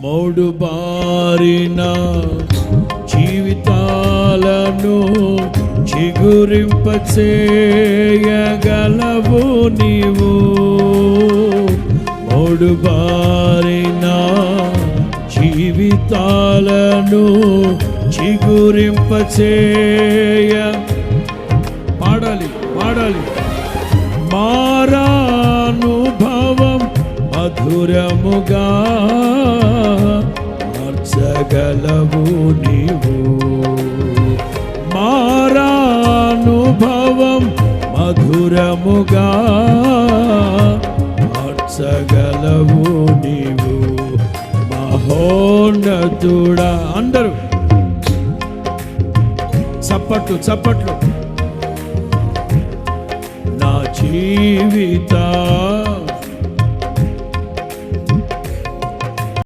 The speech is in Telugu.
మోడు బారిన జీవితాలను చిగురింపచేయగలవు నీవు. మోడు బారిన జీవితాలను చిగురింపచేయ పాడాలి పాడాలి. మారానుభవం మధురముగా మార్చగలవు నీవు. మారానుభవం మధురముగా మార్చగలవు నీవు. మహోన్నతుడా, అందరూ చప్పట్లు చప్పట్లు. నా జీవిత